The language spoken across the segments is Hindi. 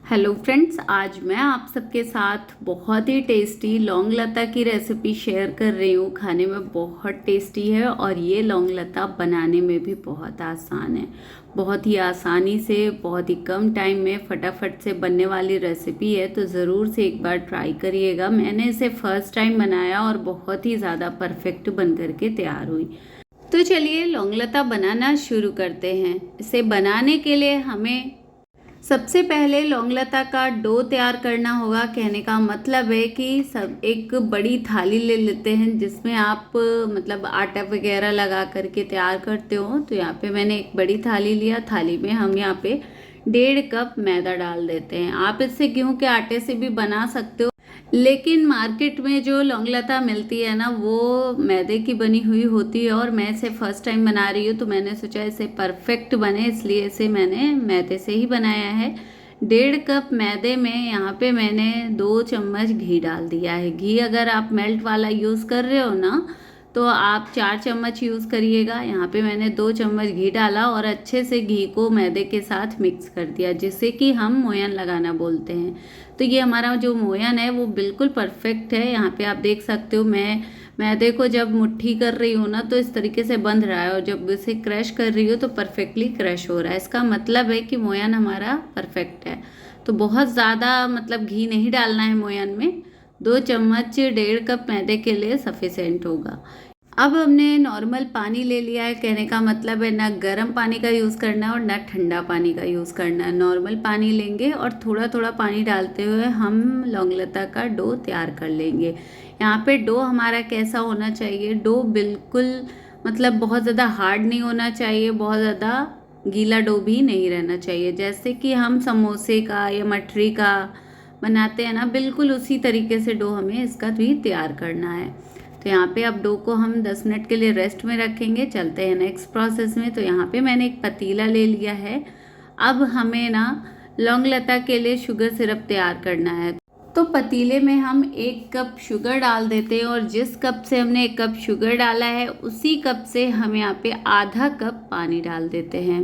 हेलो फ्रेंड्स, आज मैं आप सबके साथ बहुत ही टेस्टी लौंग लता की रेसिपी शेयर कर रही हूँ। खाने में बहुत टेस्टी है और ये लौंग लता बनाने में भी बहुत आसान है। बहुत ही आसानी से, बहुत ही कम टाइम में फटाफट से बनने वाली रेसिपी है, तो ज़रूर से एक बार ट्राई करिएगा। मैंने इसे फर्स्ट टाइम बनाया और बहुत ही ज़्यादा परफेक्ट बन करके तैयार हुई। तो चलिए लौंग लता बनाना शुरू करते हैं। इसे बनाने के लिए हमें सबसे पहले लौंग लता का डो तैयार करना होगा। कहने का मतलब है कि सब एक बड़ी थाली ले लेते हैं जिसमें आप मतलब आटा वगैरह लगा करके तैयार करते हो। तो यहाँ पे मैंने एक बड़ी थाली लिया। थाली में हम यहाँ पे 1.5 कप मैदा डाल देते हैं। आप इससे गेहूं के आटे से भी बना सकते हो, लेकिन मार्केट में जो लौंग लता मिलती है ना, वो मैदे की बनी हुई होती है और मैं इसे फर्स्ट टाइम बना रही हूँ, तो मैंने सोचा इसे परफेक्ट बने, इसलिए इसे मैंने मैदे से ही बनाया है। 1.5 कप मैदे में यहाँ पे मैंने 2 चम्मच घी डाल दिया है। घी अगर आप मेल्ट वाला यूज़ कर रहे हो ना, तो आप 4 चम्मच यूज़ करिएगा। यहाँ पे मैंने 2 चम्मच घी डाला और अच्छे से घी को मैदे के साथ मिक्स कर दिया, जिससे कि हम मोयन लगाना बोलते हैं। तो ये हमारा जो मोयन है वो बिल्कुल परफेक्ट है। यहाँ पे आप देख सकते हो, मैं मैदे को जब मुट्ठी कर रही हूँ ना, तो इस तरीके से बंध रहा है, और जब इसे क्रश कर रही हूँ तो परफेक्टली क्रश हो रहा है। इसका मतलब है कि मोयन हमारा परफेक्ट है। तो बहुत ज़्यादा मतलब घी नहीं डालना है मोयन में। 2 चम्मच 1.5 कप मैदे के लिए सफिशेंट होगा। अब हमने नॉर्मल पानी ले लिया है। कहने का मतलब है ना गर्म पानी का यूज़ करना है और ना ठंडा पानी का यूज़ करना है। नॉर्मल पानी लेंगे और थोड़ा थोड़ा पानी डालते हुए हम लौंग लता का डो तैयार कर लेंगे। यहाँ पे डो हमारा कैसा होना चाहिए, डो बिल्कुल मतलब बहुत ज़्यादा हार्ड नहीं होना चाहिए, बहुत ज़्यादा गीला डो भी नहीं रहना चाहिए। जैसे कि हम समोसे का या मठरी का बनाते हैं ना, बिल्कुल उसी तरीके से डो हमें इसका भी तैयार करना है। तो यहाँ पे अब डो को हम 10 मिनट के लिए रेस्ट में रखेंगे। चलते हैं नेक्स्ट प्रोसेस में। तो यहाँ पे मैंने एक पतीला ले लिया है। अब हमें ना लौंग लता के लिए शुगर सिरप तैयार करना है। तो पतीले में हम 1 कप शुगर डाल देते हैं, और जिस कप से हमने 1 कप शुगर डाला है उसी कप से हम यहाँ पे आधा कप पानी डाल देते हैं।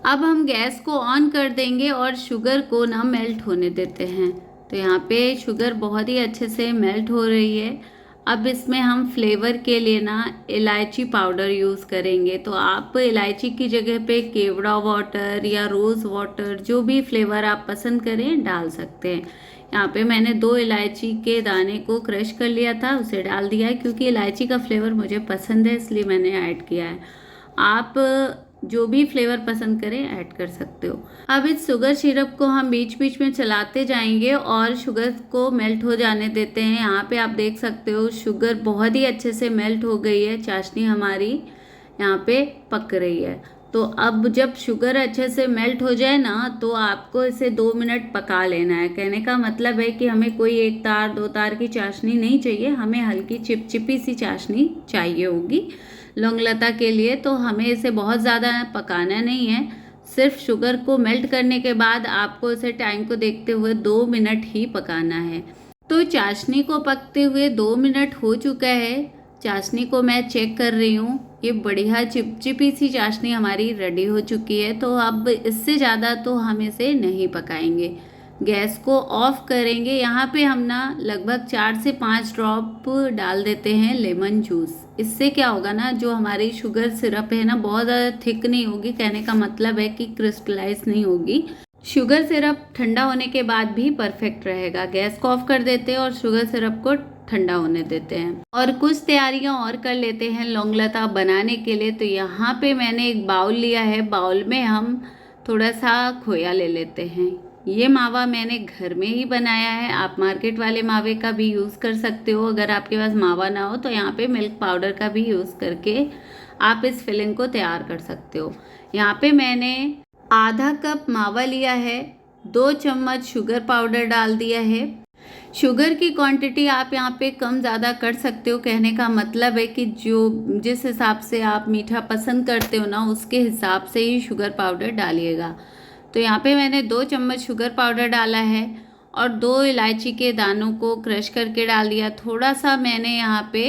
अब हम गैस को ऑन कर देंगे और शुगर को ना मेल्ट होने देते हैं। तो यहाँ पे शुगर बहुत ही अच्छे से मेल्ट हो रही है। अब इसमें हम फ्लेवर के लिए ना इलायची पाउडर यूज़ करेंगे। तो आप इलायची की जगह पे केवड़ा वाटर या रोज़ वाटर, जो भी फ्लेवर आप पसंद करें, डाल सकते हैं। यहाँ पे मैंने 2 इलायची के दाने को क्रश कर लिया था, उसे डाल दिया है, क्योंकि इलायची का फ्लेवर मुझे पसंद है इसलिए मैंने ऐड किया है। आप जो भी फ्लेवर पसंद करें ऐड कर सकते हो। अब इस शुगर सिरप को हम बीच बीच में चलाते जाएंगे और शुगर को मेल्ट हो जाने देते हैं। यहाँ पे आप देख सकते हो शुगर बहुत ही अच्छे से मेल्ट हो गई है। चाशनी हमारी यहाँ पे पक रही है। तो अब जब शुगर अच्छे से मेल्ट हो जाए ना, तो आपको इसे 2 मिनट पका लेना है। कहने का मतलब है कि हमें कोई 1 तार 2 तार की चाशनी नहीं चाहिए, हमें हल्की चिपचिपी सी चाशनी चाहिए होगी लौंग लता के लिए। तो हमें इसे बहुत ज़्यादा पकाना नहीं है, सिर्फ शुगर को मेल्ट करने के बाद आपको इसे टाइम को देखते हुए 2 मिनट ही पकाना है। तो चाशनी को पकते हुए 2 मिनट हो चुका है। चाशनी को मैं चेक कर रही हूँ, ये बढ़िया चिपचिपी सी चाशनी हमारी रेडी हो चुकी है। तो अब इससे ज़्यादा तो हम इसे नहीं पकाएंगे, गैस को ऑफ करेंगे। यहाँ पे हम ना लगभग 4 से 5 ड्रॉप डाल देते हैं लेमन जूस। इससे क्या होगा ना, जो हमारी शुगर सिरप है ना, बहुत ज़्यादा थिक नहीं होगी। कहने का मतलब है कि क्रिस्टलाइज नहीं होगी। शुगर सिरप ठंडा होने के बाद भी परफेक्ट रहेगा। गैस को ऑफ कर देते हैं और शुगर सिरप को ठंडा होने देते हैं, और कुछ तैयारियां और कर लेते हैं लौंग लता बनाने के लिए। तो यहाँ पे मैंने एक बाउल लिया है। बाउल में हम थोड़ा सा खोया ले लेते हैं। ये मावा मैंने घर में ही बनाया है, आप मार्केट वाले मावे का भी यूज़ कर सकते हो। अगर आपके पास मावा ना हो तो यहाँ पे मिल्क पाउडर का भी यूज़ करके आप इस फिलिंग को तैयार कर सकते हो। यहाँ पे मैंने आधा कप मावा लिया है, 2 चम्मच शुगर पाउडर डाल दिया है। शुगर की क्वांटिटी आप यहाँ पे कम ज़्यादा कर सकते हो। कहने का मतलब है कि जो जिस हिसाब से आप मीठा पसंद करते हो ना, उसके हिसाब से ही शुगर पाउडर डालिएगा। तो यहाँ पे मैंने 2 चम्मच शुगर पाउडर डाला है और 2 इलायची के दानों को क्रश करके डाल दिया। थोड़ा सा मैंने यहाँ पे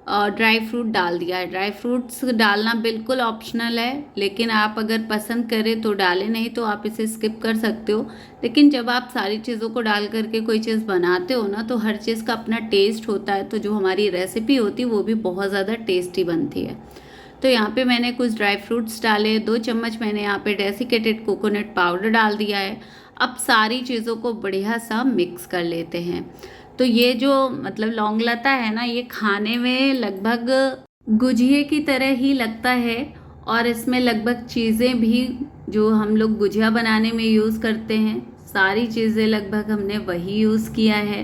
ड्राई फ्रूट डाल दिया है। ड्राई फ्रूट्स डालना बिल्कुल ऑप्शनल है, लेकिन आप अगर पसंद करें तो डालें, नहीं तो आप इसे स्किप कर सकते हो। लेकिन जब आप सारी चीज़ों को डाल करके कोई चीज़ बनाते हो ना, तो हर चीज़ का अपना टेस्ट होता है, तो जो हमारी रेसिपी होती है वो भी बहुत ज़्यादा टेस्टी बनती है। तो यहाँ पे मैंने कुछ ड्राई फ्रूट्स डाले, 2 चम्मच मैंने यहाँ पे डेसिकेटेड कोकोनट पाउडर डाल दिया है। अब सारी चीज़ों को बढ़िया सा मिक्स कर लेते हैं। तो ये जो मतलब लौंग लता है ना, ये खाने में लगभग गुजिया की तरह ही लगता है, और इसमें लगभग चीज़ें भी जो हम लोग गुजिया बनाने में यूज़ करते हैं, सारी चीज़ें लगभग हमने वही यूज़ किया है।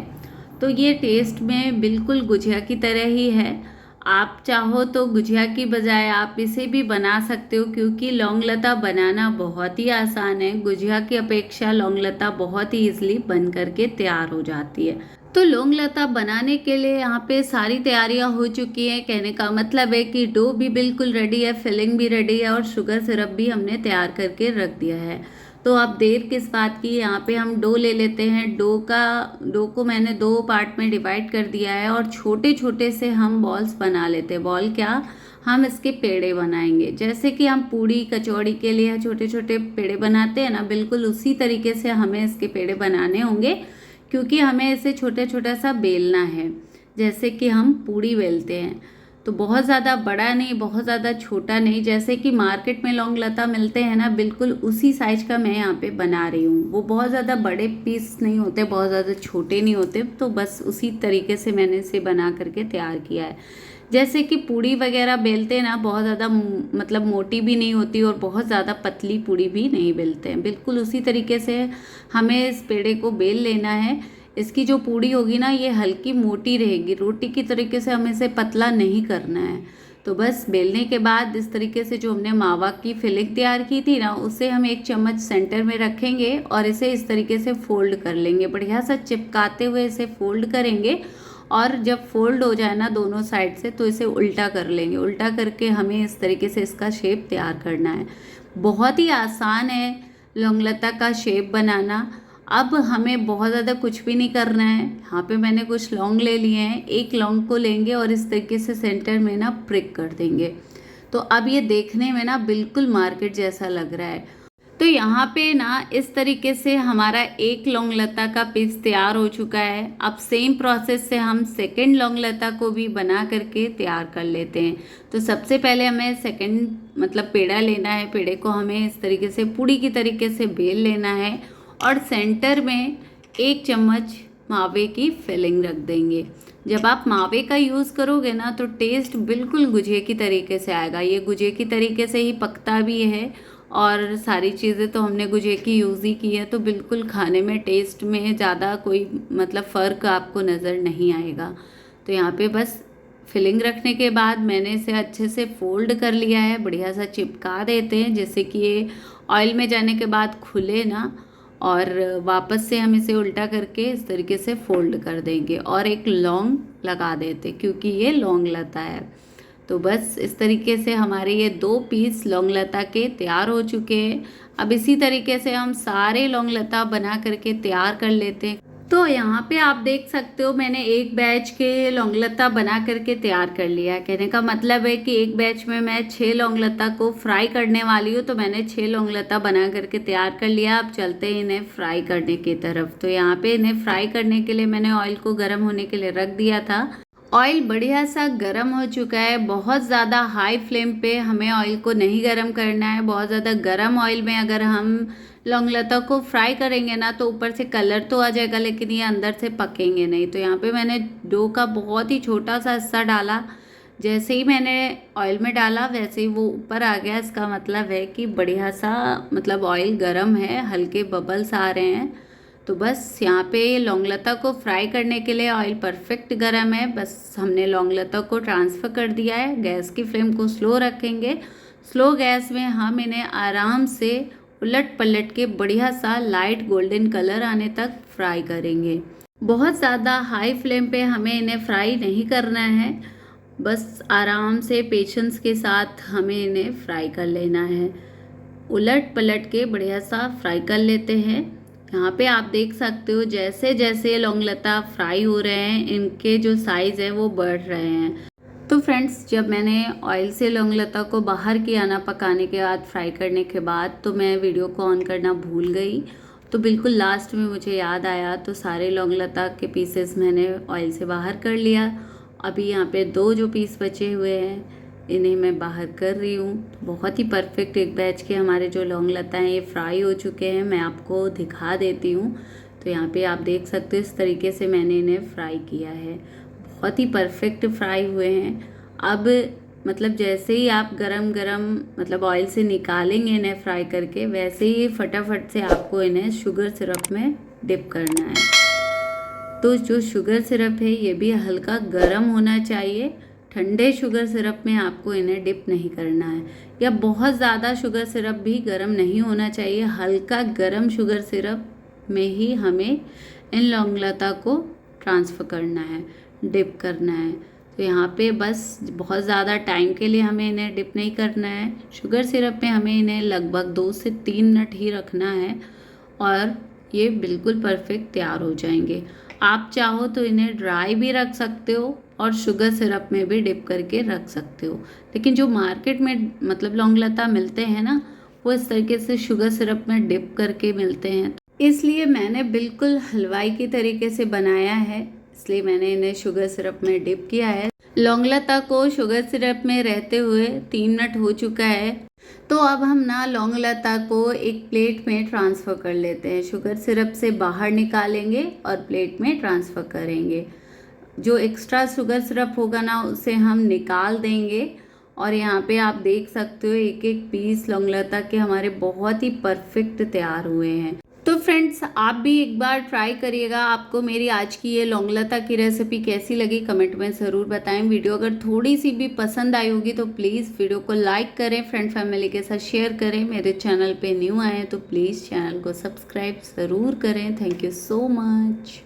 तो ये टेस्ट में बिल्कुल गुजिया की तरह ही है। आप चाहो तो गुजिया की बजाय आप इसे भी बना सकते हो, क्योंकि लौंग लता बनाना बहुत ही आसान है। गुजिया की अपेक्षा लौंग लता बहुत ही ईजिली बन करके तैयार हो जाती है। तो लौंग लता बनाने के लिए यहाँ पे सारी तैयारियां हो चुकी हैं। कहने का मतलब है कि डो भी बिल्कुल रेडी है, फिलिंग भी रेडी है, और शुगर सिरप भी हमने तैयार करके रख दिया है। तो अब देर किस बात की, यहाँ पे हम डो ले लेते हैं। डो को मैंने 2 पार्ट में डिवाइड कर दिया है, और छोटे छोटे से हम बॉल्स बना लेते हैं। बॉल क्या, हम इसके पेड़े बनाएंगे। जैसे कि हम पूड़ी कचौड़ी के लिए छोटे छोटे पेड़े बनाते हैं ना, बिल्कुल उसी तरीके से हमें इसके पेड़े बनाने होंगे, क्योंकि हमें इसे छोटा छोटा सा बेलना है, जैसे कि हम पूड़ी बेलते हैं। तो बहुत ज़्यादा बड़ा नहीं, बहुत ज़्यादा छोटा नहीं, जैसे कि मार्केट में लौंग लता मिलते हैं ना, बिल्कुल उसी साइज का मैं यहाँ पे बना रही हूँ। वो बहुत ज़्यादा बड़े पीस नहीं होते, बहुत ज़्यादा छोटे नहीं होते, तो बस उसी तरीके से मैंने इसे बना करके तैयार किया है। जैसे कि पूड़ी वगैरह बेलते हैं ना, बहुत ज़्यादा मतलब मोटी भी नहीं होती और बहुत ज़्यादा पतली पूड़ी भी नहीं बेलते हैं। बिल्कुल उसी तरीके से हमें इस पेड़े को बेल लेना है। इसकी जो पूड़ी होगी ना, ये हल्की मोटी रहेगी, रोटी की तरीके से हमें इसे पतला नहीं करना है। तो बस बेलने के बाद इस तरीके से जो हमने मावा की फिलिंग तैयार की थी ना, उसे हम 1 चम्मच सेंटर में रखेंगे और इसे इस तरीके से फोल्ड कर लेंगे। बढ़िया सा चिपकाते हुए इसे फोल्ड करेंगे, और जब फोल्ड हो जाए ना दोनों साइड से, तो इसे उल्टा कर लेंगे। उल्टा करके हमें इस तरीके से इसका शेप तैयार करना है। बहुत ही आसान है लौंग लता का शेप बनाना। अब हमें बहुत ज़्यादा कुछ भी नहीं करना है। यहाँ पे मैंने कुछ लौंग ले लिए हैं, 1 लौंग को लेंगे और इस तरीके से सेंटर में ना प्रिक कर देंगे। तो अब ये देखने में ना बिल्कुल मार्केट जैसा लग रहा है। तो यहाँ पे ना इस तरीके से हमारा 1 लौंग लता का पीस तैयार हो चुका है। अब सेम प्रोसेस से हम सेकंड लौंग लता को भी बना करके तैयार कर लेते हैं। तो सबसे पहले हमें सेकंड मतलब पेड़ा लेना है। पेड़े को हमें इस तरीके से पूड़ी की तरीके से बेल लेना है, और सेंटर में 1 चम्मच मावे की फिलिंग रख देंगे। जब आप मावे का यूज़ करोगे ना, तो टेस्ट बिल्कुल गुजिया की तरीके से आएगा। ये गुजिया की तरीके से ही पकता भी है, और सारी चीज़ें तो हमने गुजिया की यूज़ ही की है, तो बिल्कुल खाने में टेस्ट में ज़्यादा कोई मतलब फ़र्क आपको नज़र नहीं आएगा। तो यहाँ पे बस फिलिंग रखने के बाद मैंने इसे अच्छे से फोल्ड कर लिया है। बढ़िया सा चिपका देते हैं, जिससे कि ये ऑयल में जाने के बाद खुले ना, और वापस से हम इसे उल्टा करके इस तरीके से फोल्ड कर देंगे, और 1 लौंग लगा देते, क्योंकि ये लौंग लता है। तो बस इस तरीके से हमारे ये 2 पीस लौंग लता के तैयार हो चुके हैं। अब इसी तरीके से हम सारे लौंग लता बना करके तैयार कर लेते हैं। तो यहाँ पे आप देख सकते हो, मैंने 1 बैच के लौंग लता बना करके तैयार कर लिया है। कहने का मतलब है कि 1 बैच में मैं 6 लौंग लता को फ्राई करने वाली हूँ, तो मैंने 6 लौंग लता बना करके तैयार कर लिया। अब चलते हैं इन्हें फ्राई करने की तरफ। तो यहाँ पे इन्हें फ्राई करने के लिए मैंने ऑयल को गर्म होने के लिए रख दिया था। ऑयल बढ़िया सा गर्म हो चुका है। बहुत ज़्यादा हाई फ्लेम पे हमें ऑयल को नहीं गर्म करना है। बहुत ज़्यादा गर्म ऑयल में अगर हम लौंग लता को फ्राई करेंगे ना, तो ऊपर से कलर तो आ जाएगा, लेकिन ये अंदर से पकेंगे नहीं। तो यहाँ पे मैंने डो का बहुत ही छोटा सा हिस्सा डाला। जैसे ही मैंने ऑयल में डाला, वैसे ही वो ऊपर आ गया। इसका मतलब है कि बढ़िया सा मतलब ऑयल गर्म है, हल्के बबल्स आ रहे हैं। तो बस यहाँ पे लौंग लता को फ्राई करने के लिए ऑयल परफेक्ट गर्म है। बस हमने लौंग लता को ट्रांसफ़र कर दिया है। गैस की फ्लेम को स्लो रखेंगे। स्लो गैस में हम इन्हें आराम से उलट पलट के बढ़िया सा लाइट गोल्डन कलर आने तक फ्राई करेंगे। बहुत ज़्यादा हाई फ्लेम पे हमें इन्हें फ्राई नहीं करना है। बस आराम से पेशेंस के साथ हमें इन्हें फ्राई कर लेना है। उलट पलट के बढ़िया सा फ्राई कर लेते हैं। यहाँ पे आप देख सकते हो, जैसे जैसे लौंग लता फ्राई हो रहे हैं, इनके जो साइज़ है वो बढ़ रहे हैं। तो फ्रेंड्स, जब मैंने ऑयल से लौंग लता को बाहर किया ना पकाने के बाद, फ्राई करने के बाद, तो मैं वीडियो को ऑन करना भूल गई। तो बिल्कुल लास्ट में मुझे याद आया, तो सारे लौंग लता के पीसेस मैंने ऑयल से बाहर कर लिया। अभी यहाँ पे 2 जो पीस बचे हुए हैं इन्हें मैं बाहर कर रही हूँ। बहुत ही परफेक्ट एक बैच के हमारे जो लौंग लता हैं ये फ्राई हो चुके हैं। मैं आपको दिखा देती हूँ। तो यहाँ पे आप देख सकते हो इस तरीके से मैंने इन्हें फ्राई किया है। बहुत ही परफेक्ट फ्राई हुए हैं। अब मतलब जैसे ही आप गरम गरम मतलब ऑयल से निकालेंगे इन्हें फ्राई करके, वैसे ही फटाफट से आपको इन्हें शुगर सिरप में डिप करना है। तो जो शुगर सिरप है ये भी हल्का गरम होना चाहिए। ठंडे शुगर सिरप में आपको इन्हें डिप नहीं करना है, या बहुत ज़्यादा शुगर सिरप भी गरम नहीं होना चाहिए। हल्का गरम शुगर सिरप में ही हमें इन लौंग लता को ट्रांसफ़र करना है, डिप करना है। तो यहाँ पे बस बहुत ज़्यादा टाइम के लिए हमें इन्हें डिप नहीं करना है। शुगर सिरप में हमें इन्हें लगभग 2 से 3 मिनट ही रखना है और ये बिल्कुल परफेक्ट तैयार हो जाएंगे। आप चाहो तो इन्हें ड्राई भी रख सकते हो और शुगर सिरप में भी डिप करके रख सकते हो। लेकिन जो मार्केट में मतलब लौंग लता मिलते हैं ना, वो इस तरीके से शुगर सिरप में डिप करके मिलते हैं। इसलिए मैंने बिल्कुल हलवाई की तरीके से बनाया है, इसलिए मैंने इन्हें शुगर सिरप में डिप किया है। लौंग लता को शुगर सिरप में रहते हुए 3 मिनट हो चुका है। तो अब हम ना लौंग लता को एक प्लेट में ट्रांसफ़र कर लेते हैं। शुगर सिरप से बाहर निकालेंगे और प्लेट में ट्रांसफ़र करेंगे। जो एक्स्ट्रा शुगर सिरप होगा ना उसे हम निकाल देंगे। और यहाँ पे आप देख सकते हो एक एक पीस लौंग लता के हमारे बहुत ही परफेक्ट तैयार हुए हैं। तो फ्रेंड्स, आप भी एक बार ट्राई करिएगा। आपको मेरी आज की ये लौंग लता की रेसिपी कैसी लगी कमेंट में ज़रूर बताएं। वीडियो अगर थोड़ी सी भी पसंद आई होगी तो प्लीज़ वीडियो को लाइक करें, फ्रेंड फैमिली के साथ शेयर करें। मेरे चैनल पे न्यू आए हैं तो प्लीज़ चैनल को सब्सक्राइब ज़रूर करें। Thank you so much.